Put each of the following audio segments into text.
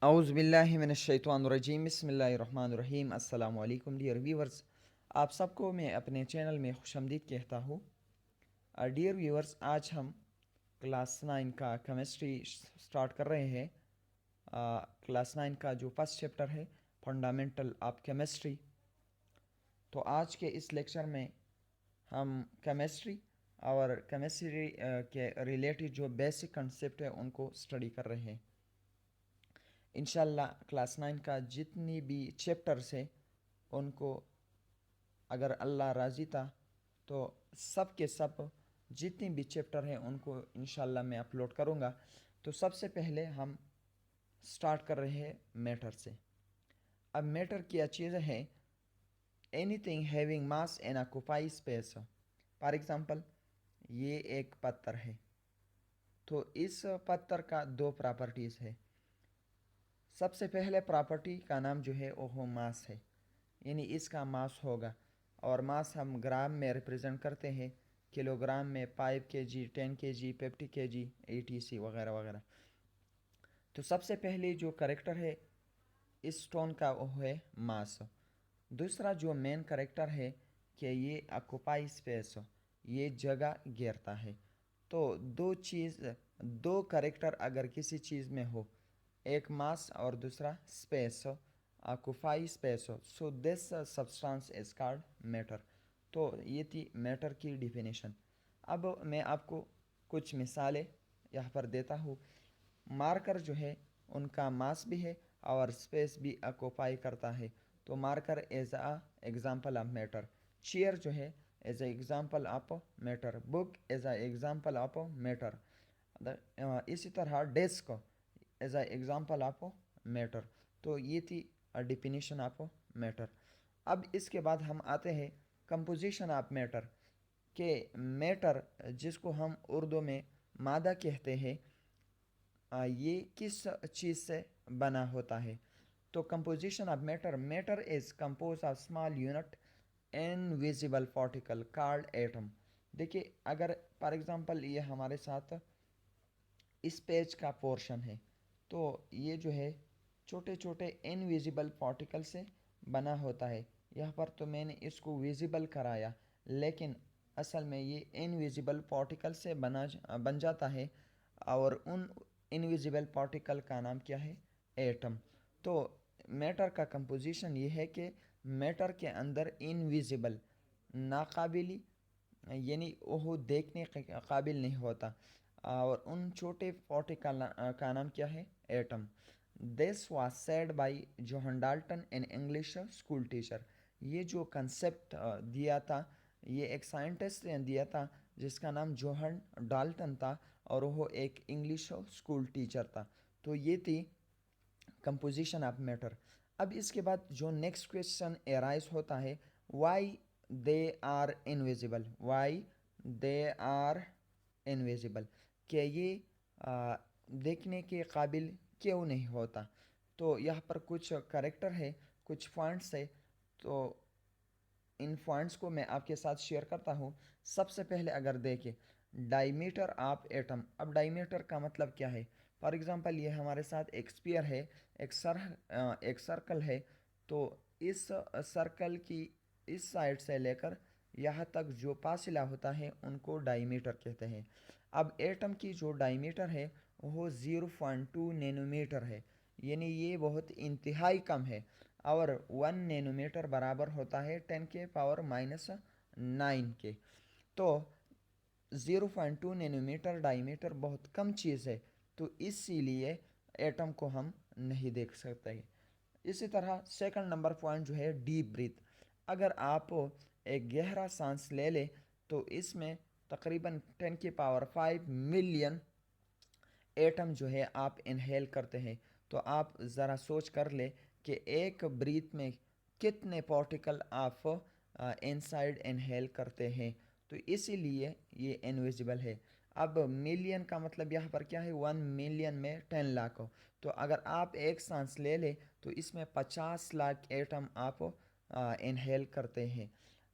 اعوذ باللہ من الشیطان الرجیم بسم اللہ الرحمن الرحیم السلام علیکم ڈیئر ویورز. آپ سب کو میں اپنے چینل میں خوش آمدید کہتا ہوں. ڈیئر ویورز، آج ہم کلاس 9 کا کیمسٹری سٹارٹ کر رہے ہیں. کلاس 9 کا جو فرسٹ چیپٹر ہے فنڈامنٹل آف کیمسٹری. تو آج کے اس لیکچر میں ہم کیمسٹری اور کیمسٹری کے ریلیٹڈ جو بیسک کنسیپٹ ہے ان کو اسٹڈی کر رہے ہیں. انشاءاللہ کلاس 9 کا جتنی بھی چیپٹرس ہیں ان کو اگر اللہ راضی تھا تو سب کے سب جتنی بھی چیپٹر ہیں ان کو انشاءاللہ میں اپلوڈ کروں گا. تو سب سے پہلے ہم سٹارٹ کر رہے ہیں میٹر سے. اب میٹر کیا چیزیں ہیں؟ Any thing having mass and occupy space. For example یہ ایک پتھر ہے تو اس پتھر کا دو پراپرٹیز ہے. سب سے پہلے پراپرٹی کا نام جو ہے وہ ماس ہے، یعنی اس کا ماس ہوگا، اور ماس ہم گرام میں ریپرزینٹ کرتے ہیں، کلو گرام میں 5 کے جی 10 کے جی 50 کے جی ATC وغیرہ وغیرہ. تو سب سے پہلے جو کریکٹر ہے اس اسٹون کا وہ ہے ماس. دوسرا جو مین کریکٹر ہے کہ یہ آکوپائی اسپیس، یہ جگہ گھیرتا ہے. تو دو کریکٹر اگر کسی چیز میں ہو، ایک ماس اور دوسرا space, occupy space, so this substance is called matter. تو یہ تھی میٹر کی ڈیفینیشن. اب میں آپ کو کچھ مثالیں یہاں پر دیتا ہوں. مارکر جو ہے ان کا ماس بھی ہے اور اسپیس بھی آکوپائی کرتا ہے، تو marker is a example of matter. Chair جو ہے is a example of matter. Book is a example of matter. اسی طرح desk is a example of matter. تو یہ تھی ڈیفینیشن آف میٹر. اب اس کے بعد ہم آتے ہیں کمپوزیشن آف میٹر، کہ میٹر جس کو ہم اردو میں مادہ کہتے ہیں یہ کس چیز سے بنا ہوتا ہے. تو composition of matter, matter is compose of small unit invisible particle called atom. دیکھیے اگر فار ایگزامپل یہ ہمارے ساتھ اس پیج کا پورشن ہے تو یہ جو ہے چھوٹے چھوٹے انویزیبل پارٹیکل سے بنا ہوتا ہے. یہاں پر تو میں نے اس کو ویزیبل کرایا، لیکن اصل میں یہ انویزیبل پارٹیکل سے بن جاتا ہے، اور ان انویزیبل پارٹیکل کا نام کیا ہے؟ ایٹم. تو میٹر کا کمپوزیشن یہ ہے کہ میٹر کے اندر انویزیبل، ناقابلی، یعنی وہ دیکھنے قابل نہیں ہوتا، اور ان چھوٹے پارٹیکل کا نام کیا ہے؟ Atom. This was said by John Dalton in English school teacher. یہ جو کنسیپٹ دیا تھا یہ ایک سائنٹسٹ نے دیا تھا جس کا نام جوہن ڈالٹن تھا، اور وہ ایک انگلش اسکول ٹیچر تھا. تو یہ تھی کمپوزیشن آف میٹر. اب اس کے بعد جو نیکسٹ کویشچن ایرائز ہوتا ہے، why they are invisible. Why they are invisible, کہ یہ دیکھنے کے قابل کیوں نہیں ہوتا. تو یہاں پر کچھ کریکٹر ہے، کچھ پوائنٹس ہے، تو ان پوائنٹس کو میں آپ کے ساتھ شیئر کرتا ہوں. سب سے پہلے اگر دیکھیں ڈائی میٹر آف ایٹم. اب ڈائی میٹر کا مطلب کیا ہے؟ فار ایگزامپل یہ ہمارے ساتھ ایک اسپیئر ہے، ایک سرکل ہے، تو اس سرکل کی اس سائڈ سے لے کر یہاں تک جو فاصلہ ہوتا ہے ان کو ڈائی میٹر کہتے ہیں. اب ایٹم کی جو ڈائی میٹر ہے وہ 0.2 نینو میٹر ہے، یعنی یہ بہت انتہائی کم ہے، اور 1 نینو میٹر برابر ہوتا ہے 10 کے پاور مائنس 9 کے. تو 0.2 نینو میٹر ڈائی میٹر بہت کم چیز ہے، تو اسی لیے ایٹم کو ہم نہیں دیکھ سکتے. اسی طرح سیکنڈ نمبر پوائنٹ جو ہے ڈیپ بریتھ. اگر آپ ایک گہرا سانس لے لیں تو اس میں تقریباً 10 کی پاور 5 ملین ایٹم جو ہے آپ انہیل کرتے ہیں. تو آپ ذرا سوچ کر لیں کہ ایک بریتھ میں کتنے پارٹیکل آپ انسائڈ انہیل کرتے ہیں. تو اسی لیے یہ انویزیبل ہے. اب ملین کا مطلب یہاں پر کیا ہے؟ 1 ملین میں 10 لاکھ. تو اگر آپ ایک سانس لے لیں تو اس میں 50 لاکھ ایٹم آپ انہیل کرتے ہیں.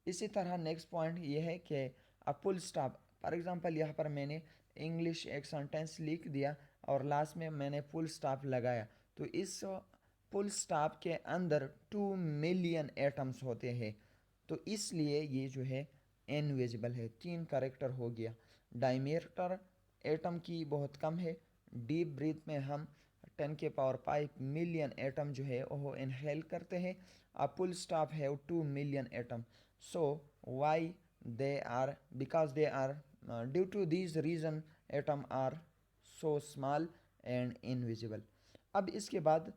اسی طرح نیکسٹ پوائنٹ یہ ہے کہ فل اسٹاپ. فار ایگزامپل یہاں پر میں نے انگلش ایک سینٹینس لکھ دیا اور لاسٹ میں نے فل اسٹاپ لگایا، تو اس فل اسٹاپ کے اندر 2 ملین ایٹمس ہوتے ہیں، تو اس لیے یہ جو ہے انویزیبل ہے۔ 3 کریکٹر ہو گیا۔ ڈائمیٹر ایٹم کی بہت کم ہے، ڈیپ بریتھ میں ہم 10⁵ ملین ایٹم جو ہے وہ انہیل کرتے ہیں، اب فل اسٹاپ ہے 2 million atom. So why they are, because they are due to these reason atom are so small and invisible. اب اس کے بعد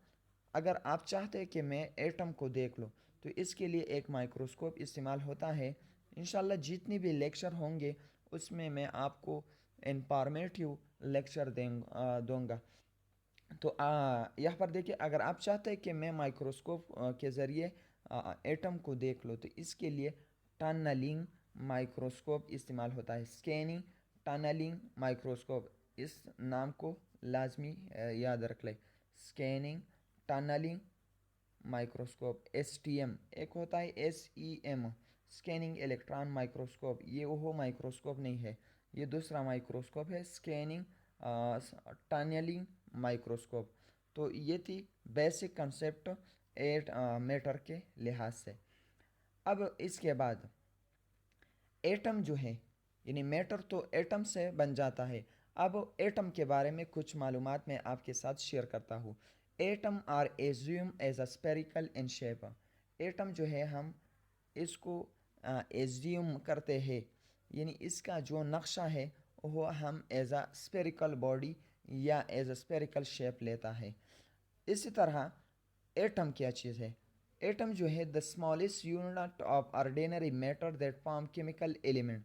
اگر آپ چاہتے ہیں کہ میں ایٹم کو دیکھ لوں تو اس کے لیے ایک مائکروسکوپ استعمال ہوتا ہے۔ انشاءاللہ جتنی بھی لیکچر ہوں گے اس میں آپ کو انفارمیٹیو لیکچر دوں گا۔ تو یہاں پر دیکھیں، اگر آپ چاہتے ہیں کہ میں مائکروسکوپ کے ذریعے ایٹم کو دیکھ لوں تو اس کے لیے ٹنلنگ مائکروسکوپ استعمال ہوتا ہے۔ اسکیننگ ٹنلنگ مائکروسکوپ، اس نام کو لازمی یاد رکھ لیں، اسکیننگ ٹنلنگ مائکروسکوپ۔ STM ایک ہوتا ہے SEM، اسکیننگ الیکٹران مائکروسکوپ، یہ وہ مائکروسکوپ نہیں ہے، یہ دوسرا مائکروسکوپ ہے، اسکیننگ ٹنلنگ مائکروسکوپ۔ تو یہ تھی بیسک کنسیپٹ میٹر کے لحاظ سے۔ اب اس کے بعد ایٹم جو ہے، یعنی میٹر تو ایٹم سے بن جاتا ہے، اب ایٹم کے بارے میں کچھ معلومات میں آپ کے ساتھ شیئر کرتا ہوں۔ Atom are assumed as a spherical in shape. Atom جو ہے ہم اس کو ایزیوم کرتے ہیں، یعنی اس کا جو نقشہ ہے وہ ہم ایز اے اسپیریکل باڈی یا ایز اے اسپیریکل شیپ لیتا ہے۔ اسی طرح ایٹم کیا چیز ہے؟ ایٹم جو ہے the smallest unit of ordinary matter that form chemical element.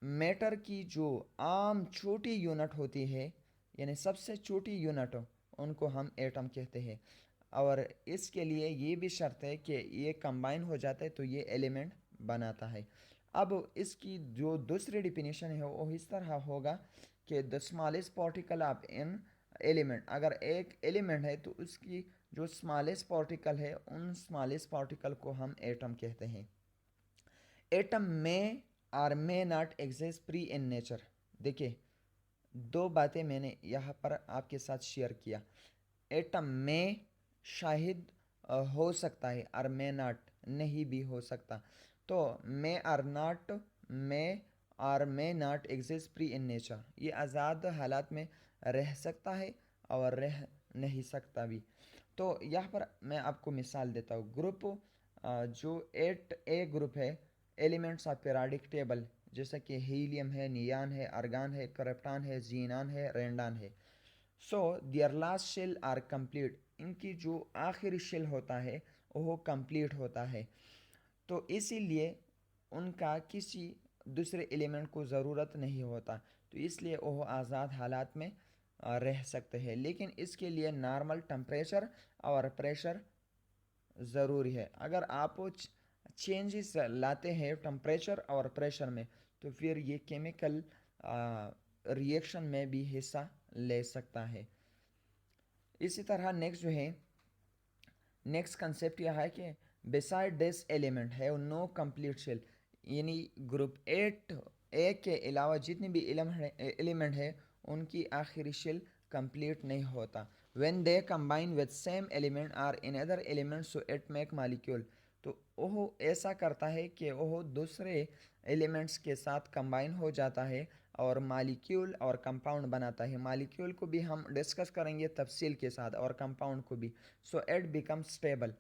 Matter کی جو عام چھوٹی یونٹ ہوتی ہے، یعنی سب سے چھوٹی یونٹ، ان کو ہم ایٹم کہتے ہیں، اور اس کے لیے یہ بھی شرط ہے کہ یہ کمبائن ہو جاتا ہے تو یہ ایلیمنٹ بناتا ہے۔ اب اس کی جو دوسری ڈیفینیشن ہے وہ اس طرح ہوگا کہ the smallest particle of in element, اگر ایک ایلیمنٹ ہے تو اس کی جو اسمالسٹ پارٹیکل ہے ان اسمالسٹ پارٹیکل کو ہم ایٹم کہتے ہیں۔ Atom may or may not exist free in nature. دیکھیں، 2 باتیں میں نے یہاں پر آپ کے ساتھ شیئر کیا۔ ایٹم میں شاہد ہو سکتا ہے، اور مے ناٹ نہیں بھی ہو سکتا۔ تو may or may not exist free in nature, یہ آزاد حالات میں رہ سکتا ہے اور رہ نہیں سکتا بھی۔ تو یہاں پر میں آپ کو مثال دیتا ہوں۔ گروپ جو 8A گروپ ہے، ایلیمنٹس آف پیریڈک ٹیبل، جیسا کہ ہیلیم ہے، نیان ہے، ارگان ہے، کرپٹان ہے، زینان ہے، رینڈان ہے۔ So their last shell are complete, ان کی جو آخری شیل ہوتا ہے وہ کمپلیٹ ہوتا ہے، تو اسی لیے ان کا کسی دوسرے ایلیمنٹ کو ضرورت نہیں ہوتا، تو اس لیے وہ آزاد حالات میں رہ سکتے ہیں، لیکن اس کے لیے نارمل ٹمپریچر اور پریشر ضروری ہے۔ اگر آپ چینجز لاتے ہیں ٹمپریچر اور پریشر میں تو پھر یہ کیمیکل ریئیکشن میں بھی حصہ لے سکتا ہے۔ اسی طرح نیکسٹ کنسیپٹ یہ ہے کہ beside this element have no complete shell، یعنی گروپ 8A کے علاوہ جتنے بھی ایلیمنٹ ہے ان کی آخری شیل کمپلیٹ نہیں ہوتا۔ when they combine with same element or in other elements so it make molecule، تو وہ ایسا کرتا ہے کہ وہ دوسرے ایلیمنٹس کے ساتھ کمبائن ہو جاتا ہے اور مالیکیول اور کمپاؤنڈ بناتا ہے۔ مالیکیول کو بھی ہم ڈسکس کریں گے تفصیل کے ساتھ اور کمپاؤنڈ کو بھی۔ سو ایٹ بیکم اسٹیبل،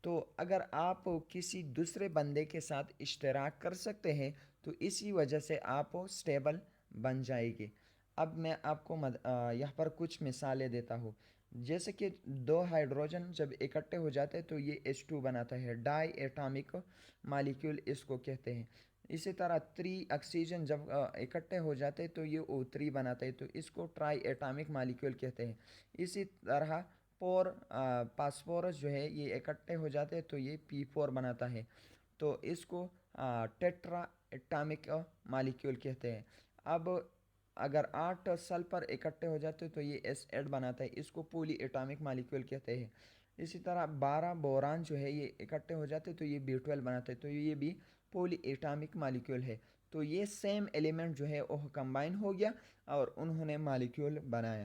تو اگر آپ کسی دوسرے بندے کے ساتھ اشتراک کر سکتے ہیں تو اسی وجہ سے آپ اسٹیبل بن جائے گی۔ اب میں آپ کو یہاں پر کچھ مثالیں دیتا ہوں۔ جیسے کہ 2 ہائیڈروجن جب اکٹھے ہو جاتے ہیں تو یہ H2 بناتا ہے، ڈائی ایٹامک مالیکیول اس کو کہتے ہیں۔ اسی طرح 3 آکسیجن جب اکٹھے ہو جاتے ہیں تو یہ O3 بناتا ہے، تو اس کو ٹرائی ایٹامک مالیکیول کہتے ہیں۔ اسی طرح پاسفورس جو ہے یہ اکٹھے ہو جاتے ہیں تو یہ P4 بناتا ہے، تو اس کو ٹیٹرا ایٹامک مالیکیول کہتے ہیں۔ اب اگر 8 سلفر اکٹھے ہو جاتے ہیں تو یہ S8 بناتا ہے، اس کو پولی ایٹامک مالیکیول کہتے ہیں۔ اسی طرح 12 بوران جو ہے یہ اکٹھے ہو جاتے ہیں تو یہ B12 بناتا ہے، تو یہ بھی پولی ایٹامک مالیکیول ہے۔ تو یہ سیم ایلیمنٹ جو ہے وہ کمبائن ہو گیا اور انہوں نے مالیکیول بنایا۔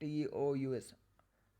TOUS